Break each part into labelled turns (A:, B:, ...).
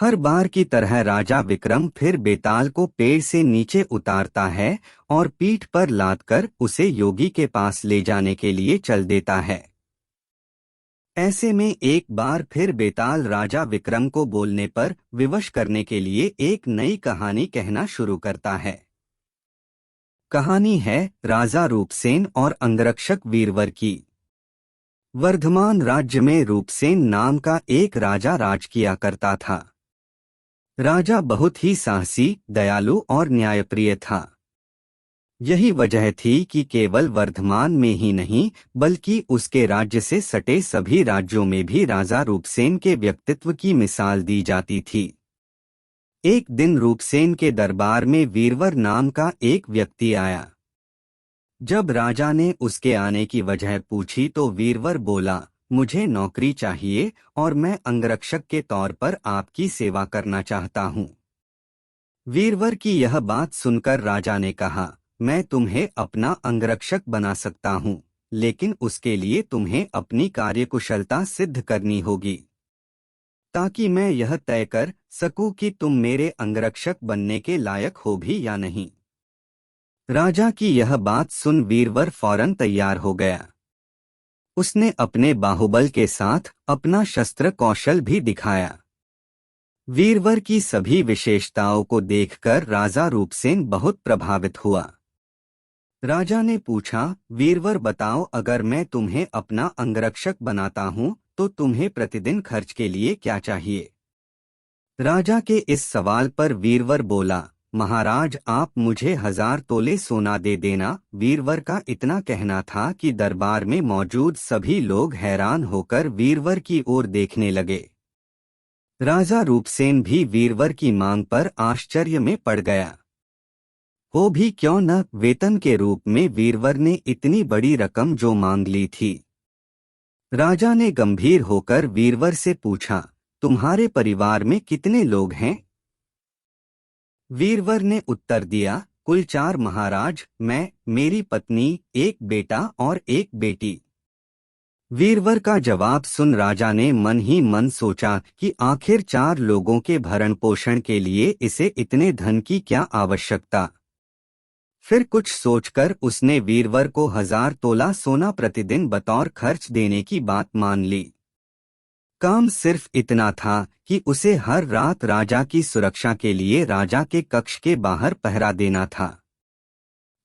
A: हर बार की तरह राजा विक्रम फिर बेताल को पेड़ से नीचे उतारता है और पीठ पर लादकर उसे योगी के पास ले जाने के लिए चल देता है। ऐसे में एक बार फिर बेताल राजा विक्रम को बोलने पर विवश करने के लिए एक नई कहानी कहना शुरू करता है। कहानी है राजा रूपसेन और अंगरक्षक वीरवर की। वर्धमान राज्य में रूपसेन नाम का एक राजा राज किया करता था। राजा बहुत ही साहसी, दयालु और न्यायप्रिय था। यही वजह थी कि केवल वर्धमान में ही नहीं बल्कि उसके राज्य से सटे सभी राज्यों में भी राजा रूपसेन के व्यक्तित्व की मिसाल दी जाती थी। एक दिन रूपसेन के दरबार में वीरवर नाम का एक व्यक्ति आया। जब राजा ने उसके आने की वजह पूछी तो वीरवर बोला, मुझे नौकरी चाहिए और मैं अंगरक्षक के तौर पर आपकी सेवा करना चाहता हूँ। वीरवर की यह बात सुनकर राजा ने कहा, मैं तुम्हें अपना अंगरक्षक बना सकता हूँ, लेकिन उसके लिए तुम्हें अपनी कार्यकुशलता सिद्ध करनी होगी, ताकि मैं यह तय कर सकूं कि तुम मेरे अंगरक्षक बनने के लायक हो भी या नहीं। राजा की यह बात सुन वीरवर फौरन तैयार हो गया। उसने अपने बाहुबल के साथ अपना शस्त्र कौशल भी दिखाया। वीरवर की सभी विशेषताओं को देखकर राजा रूपसेन बहुत प्रभावित हुआ। राजा ने पूछा, वीरवर बताओ, अगर मैं तुम्हें अपना अंगरक्षक बनाता हूँ तो तुम्हें प्रतिदिन खर्च के लिए क्या चाहिए? राजा के इस सवाल पर वीरवर बोला, महाराज आप मुझे 1000 तोले सोना दे देना। वीरवर का इतना कहना था कि दरबार में मौजूद सभी लोग हैरान होकर वीरवर की ओर देखने लगे। राजा रूपसेन भी वीरवर की मांग पर आश्चर्य में पड़ गया। हो भी क्यों न, वेतन के रूप में वीरवर ने इतनी बड़ी रकम जो मांग ली थी। राजा ने गंभीर होकर वीरवर से पूछा, तुम्हारे परिवार में कितने लोग हैं? वीरवर ने उत्तर दिया, कुल 4 महाराज, मैं, मेरी पत्नी, एक बेटा और एक बेटी। वीरवर का जवाब सुन राजा ने मन ही मन सोचा कि आखिर 4 लोगों के भरण पोषण के लिए इसे इतने धन की क्या आवश्यकता। फिर कुछ सोचकर उसने वीरवर को 1000 तोला सोना प्रतिदिन बतौर खर्च देने की बात मान ली। काम सिर्फ इतना था कि उसे हर रात राजा की सुरक्षा के लिए राजा के कक्ष के बाहर पहरा देना था।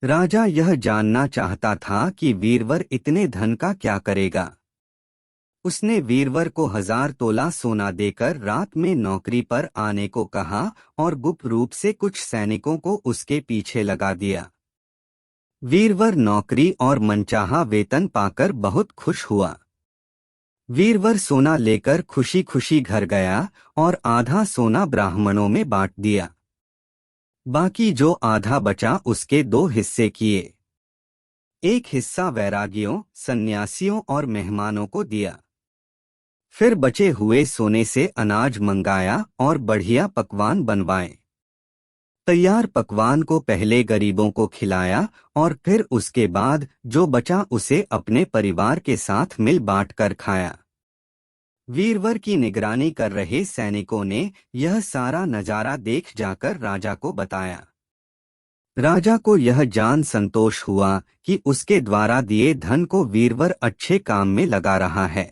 A: राजा यह जानना चाहता था कि वीरवर इतने धन का क्या करेगा। उसने वीरवर को 1000 तोला सोना देकर रात में नौकरी पर आने को कहा और गुप्त रूप से कुछ सैनिकों को उसके पीछे लगा दिया। वीरवर नौकरी और मनचाहा वेतन पाकर बहुत खुश हुआ। वीरवर सोना लेकर खुशी खुशी घर गया और आधा सोना ब्राह्मणों में बांट दिया। बाकी जो आधा बचा उसके 2 हिस्से किए। एक हिस्सा वैरागियों, सन्यासियों और मेहमानों को दिया। फिर बचे हुए सोने से अनाज मंगाया और बढ़िया पकवान बनवाए। तैयार पकवान को पहले गरीबों को खिलाया और फिर उसके बाद जो बचा उसे अपने परिवार के साथ मिल बांट कर खाया। वीरवर की निगरानी कर रहे सैनिकों ने यह सारा नजारा देख जाकर राजा को बताया। राजा को यह जान संतोष हुआ कि उसके द्वारा दिए धन को वीरवर अच्छे काम में लगा रहा है।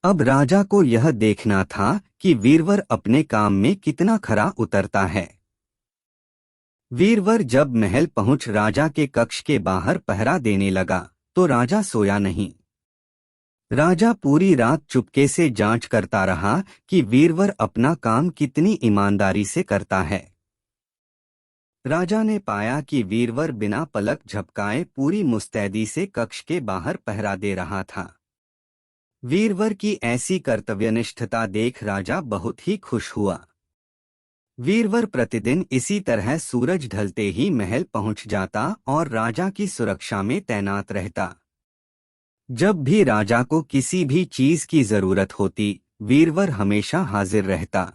A: अब राजा को यह देखना था कि वीरवर अपने काम में कितना खरा उतरता है। वीरवर जब महल पहुंच राजा के कक्ष के बाहर पहरा देने लगा तो राजा सोया नहीं। राजा पूरी रात चुपके से जांच करता रहा कि वीरवर अपना काम कितनी ईमानदारी से करता है। राजा ने पाया कि वीरवर बिना पलक झपकाए पूरी मुस्तैदी से कक्ष के बाहर पहरा दे रहा था। वीरवर की ऐसी कर्तव्यनिष्ठता देख राजा बहुत ही खुश हुआ। वीरवर प्रतिदिन इसी तरह सूरज ढलते ही महल पहुंच जाता और राजा की सुरक्षा में तैनात रहता। जब भी राजा को किसी भी चीज की जरूरत होती, वीरवर हमेशा हाजिर रहता।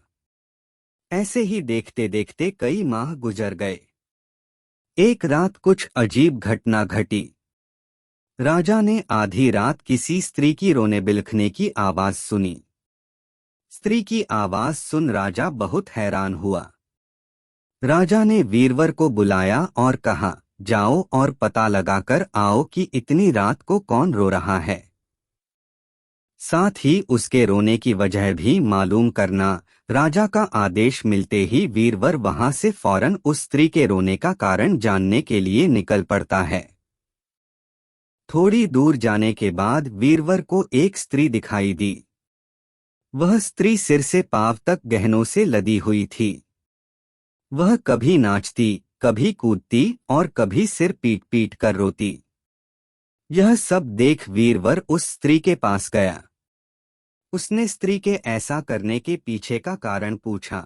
A: ऐसे ही देखते देखते कई माह गुजर गए। एक रात कुछ अजीब घटना घटी। राजा ने आधी रात किसी स्त्री की रोने बिलखने की आवाज सुनी। स्त्री की आवाज सुन राजा बहुत हैरान हुआ। राजा ने वीरवर को बुलाया और कहा, जाओ और पता लगाकर आओ कि इतनी रात को कौन रो रहा है। साथ ही उसके रोने की वजह भी मालूम करना। राजा का आदेश मिलते ही वीरवर वहां से फौरन उस स्त्री के रोने का कारण जानने के लिए निकल पड़ता है। थोड़ी दूर जाने के बाद वीरवर को एक स्त्री दिखाई दी। वह स्त्री सिर से पांव तक गहनों से लदी हुई थी। वह कभी नाचती, कभी कूदती और कभी सिर पीट पीट कर रोती। यह सब देख वीरवर उस स्त्री के पास गया। उसने स्त्री के ऐसा करने के पीछे का कारण पूछा।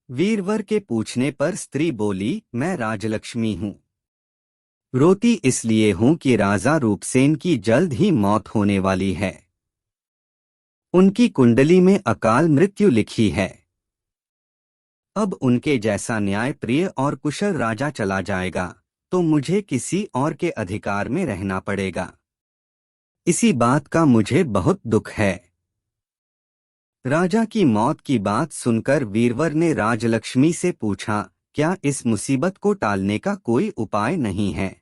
A: वीरवर के पूछने पर स्त्री बोली, मैं राजलक्ष्मी हूँ। रोती इसलिए हूँ कि राजा रूपसेन की जल्द ही मौत होने वाली है। उनकी कुंडली में अकाल मृत्यु लिखी है। अब उनके जैसा न्याय प्रिय और कुशल राजा चला जाएगा तो मुझे किसी और के अधिकार में रहना पड़ेगा। इसी बात का मुझे बहुत दुख है। राजा की मौत की बात सुनकर वीरवर ने राजलक्ष्मी से पूछा, क्या इस मुसीबत को टालने का कोई उपाय नहीं है?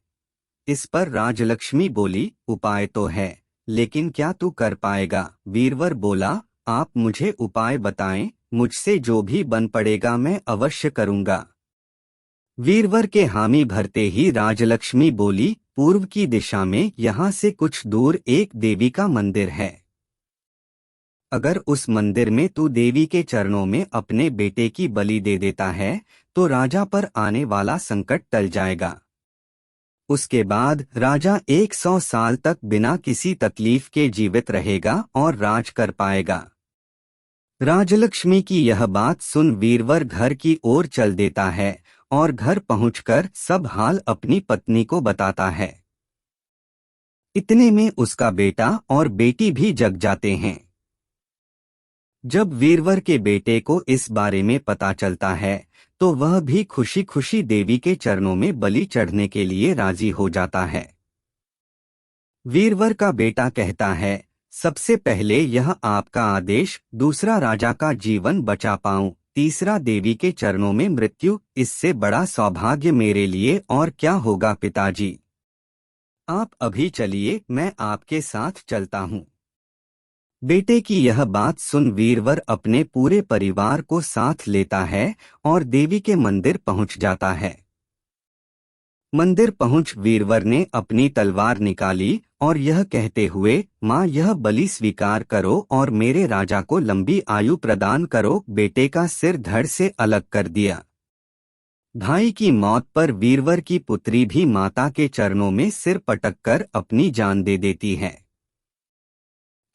A: इस पर राजलक्ष्मी बोली, उपाय तो है, लेकिन क्या तू कर पाएगा? वीरवर बोला, आप मुझे उपाय बताएं, मुझसे जो भी बन पड़ेगा मैं अवश्य करूंगा। वीरवर के हामी भरते ही राजलक्ष्मी बोली, पूर्व की दिशा में यहाँ से कुछ दूर एक देवी का मंदिर है। अगर उस मंदिर में तू देवी के चरणों में अपने बेटे की बलि दे देता है तो राजा पर आने वाला संकट टल जाएगा। उसके बाद राजा 100 साल तक बिना किसी तकलीफ के जीवित रहेगा और राज कर पाएगा। राजलक्ष्मी की यह बात सुन वीरवर घर की ओर चल देता है और घर पहुंचकर सब हाल अपनी पत्नी को बताता है। इतने में उसका बेटा और बेटी भी जग जाते हैं। जब वीरवर के बेटे को इस बारे में पता चलता है तो वह भी खुशी खुशी देवी के चरणों में बलि चढ़ने के लिए राजी हो जाता है। वीरवर का बेटा कहता है, सबसे पहले यह आपका आदेश, दूसरा राजा का जीवन बचा पाऊं, तीसरा देवी के चरणों में मृत्यु, इससे बड़ा सौभाग्य मेरे लिए और क्या होगा पिताजी। आप अभी चलिए, मैं आपके साथ चलता हूँ। बेटे की यह बात सुन वीरवर अपने पूरे परिवार को साथ लेता है और देवी के मंदिर पहुंच जाता है। मंदिर पहुंच वीरवर ने अपनी तलवार निकाली और यह कहते हुए, माँ यह बलि स्वीकार करो और मेरे राजा को लंबी आयु प्रदान करो, बेटे का सिर धड़ से अलग कर दिया। भाई की मौत पर वीरवर की पुत्री भी माता के चरणों में सिर पटककर अपनी जान दे देती है।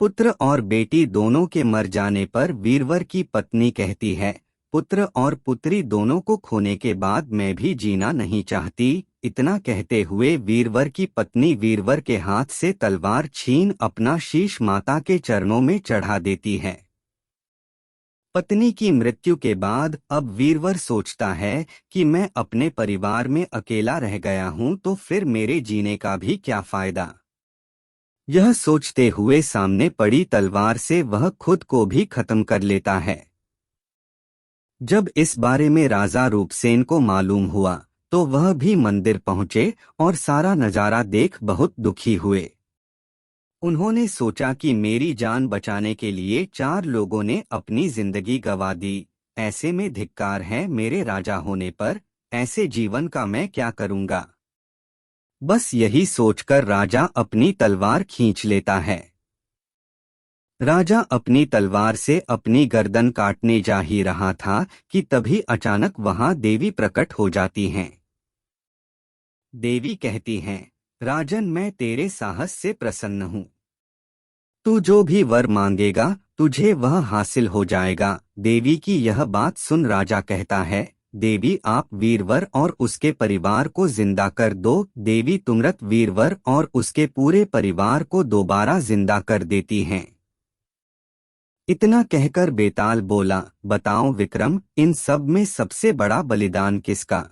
A: पुत्र और बेटी दोनों के मर जाने पर वीरवर की पत्नी कहती है, पुत्र और पुत्री दोनों को खोने के बाद मैं भी जीना नहीं चाहती। इतना कहते हुए वीरवर की पत्नी वीरवर के हाथ से तलवार छीन अपना शीश माता के चरणों में चढ़ा देती है। पत्नी की मृत्यु के बाद अब वीरवर सोचता है कि मैं अपने परिवार में अकेला रह गया हूं तो फिर मेरे जीने का भी क्या फायदा। यह सोचते हुए सामने पड़ी तलवार से वह खुद को भी खत्म कर लेता है। जब इस बारे में राजा रूपसेन को मालूम हुआ तो वह भी मंदिर पहुंचे और सारा नजारा देख बहुत दुखी हुए। उन्होंने सोचा कि मेरी जान बचाने के लिए 4 लोगों ने अपनी जिंदगी गंवा दी, ऐसे में धिक्कार है मेरे राजा होने पर, ऐसे जीवन का मैं क्या करूंगा। बस यही सोचकर राजा अपनी तलवार खींच लेता है। राजा अपनी तलवार से अपनी गर्दन काटने जा ही रहा था कि तभी अचानक वहां देवी प्रकट हो जाती हैं। देवी कहती हैं, राजन मैं तेरे साहस से प्रसन्न हूँ। तू जो भी वर मांगेगा तुझे वह हासिल हो जाएगा। देवी की यह बात सुन राजा कहता है, देवी आप वीरवर और उसके परिवार को जिंदा कर दो। देवी तुरंत वीरवर और उसके पूरे परिवार को दोबारा जिंदा कर देती हैं। इतना कहकर बेताल बोला, बताओ विक्रम, इन सब में सबसे बड़ा बलिदान किसका?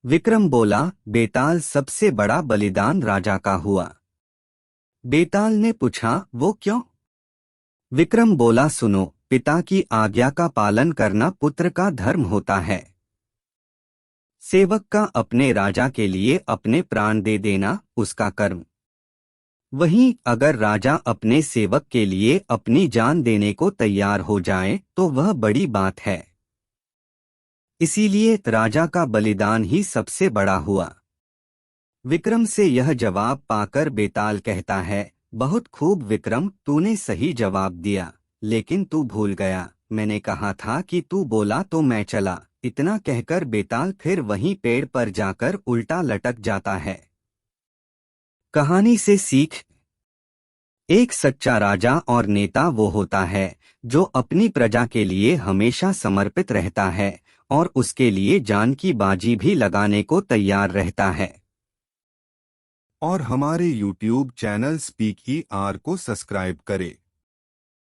A: विक्रम बोला, बेताल सबसे बड़ा बलिदान राजा का हुआ। बेताल ने पूछा, वो क्यों? विक्रम बोला, सुनो, पिता की आज्ञा का पालन करना पुत्र का धर्म होता है। सेवक का अपने राजा के लिए अपने प्राण दे देना उसका कर्म। वहीं अगर राजा अपने सेवक के लिए अपनी जान देने को तैयार हो जाए तो वह बड़ी बात है। इसीलिए राजा का बलिदान ही सबसे बड़ा हुआ। विक्रम से यह जवाब पाकर बेताल कहता है, बहुत खूब विक्रम, तूने सही जवाब दिया, लेकिन तू भूल गया, मैंने कहा था कि तू बोला तो मैं चला। इतना कहकर बेताल फिर वहीं पेड़ पर जाकर उल्टा लटक जाता है। कहानी से सीख। एक सच्चा राजा और नेता वो होता है जो अपनी प्रजा के लिए हमेशा समर्पित रहता है और उसके लिए जान की बाजी भी लगाने को तैयार रहता है।
B: और हमारे YouTube चैनल स्पीक ER को सब्सक्राइब करें।